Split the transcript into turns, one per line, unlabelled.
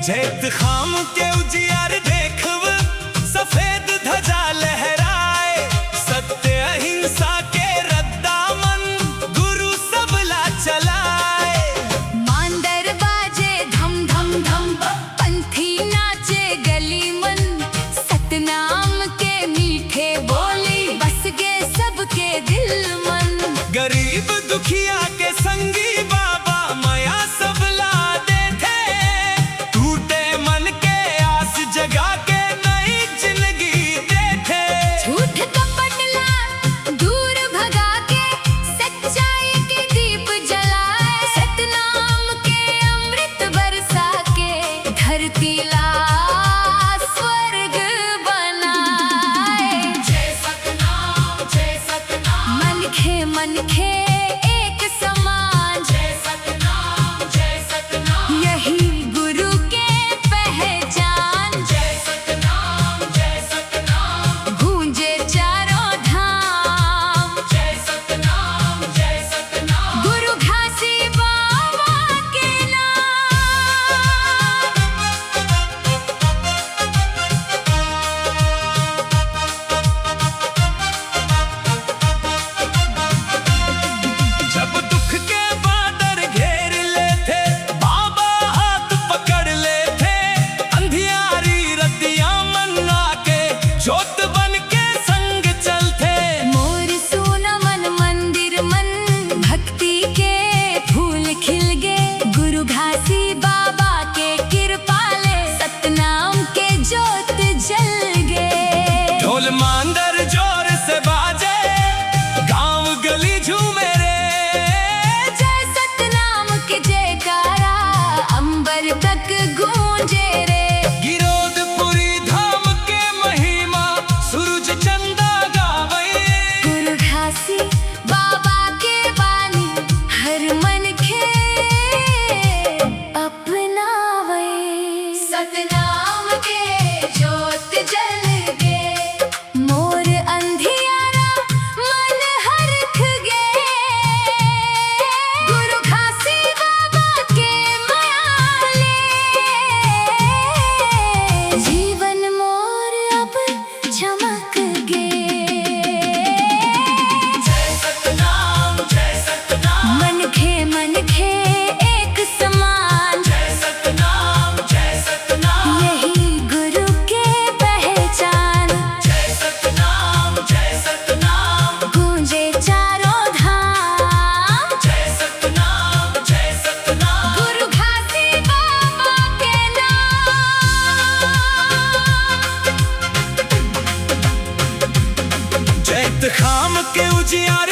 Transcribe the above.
जैत खाम के उजियार देखव सफेद ध्वजा लहराए, सत्य अहिंसा के रद्दामन गुरु सबला चलाए।
मांदर बाजे धम धम धम, पंथी नाचे गली मन, सतनाम के मीठे बोली बस गे सबके दिल मन।
गरीब दुखिया के संगी बाबा माया सबला देते, टूटे मन के आस जगा के नई जिंदगी देते।
झूठ कपट दूर भगा के सच्चाई के दीप जलाए, सतनाम के अमृत बरसा के धरती ला स्वर्ग बनाए।
जय सतनाम जय सतनाम,
मन खे एक समान,
जय सतनाम जय सतनाम,
यही गुरु के पहचान।
जय सतनाम
गूंजे चारों धाम,
जय सतनाम,
गुरु घासी बाबा के नाम।
जब दुख के बादल घेर लेते, बाबा हाथ पकड़ लेते, अंधियारी रतियां मन्ना के ज्योत बन के संग चलते।
मोर सोना मन मंदिर मन, भक्ति के फूल खिल गे, गुरु घासी बाबा के कृपाले सतनाम के ज्योत जल गे।
ढोल मांदर जोर से बाजे, गांव गली झूमे रे।
जय सतनाम के जयकारा अंबर तक गूंजे रे।
गिरोधपुरी धाम के महिमा सूरज चंदा गावे।
गुरु घासी बाबा के बानी हर मन खे अपनावे। सतनाम के ज्योत जल गे, मोर अंधियारा मन हरख गे। गुरु घासी बाबा के मायाले, जीवन मोर अब चमक गे।
जय सतनाम
मन खे एक समान,
जय सतनाम,
यही गुरु के पहचान।
जय सतनाम,
गूंजे चारों धाम,
जय सतनाम,
गुरु घासी बाबा के नाम।
जैत खाम के उजियार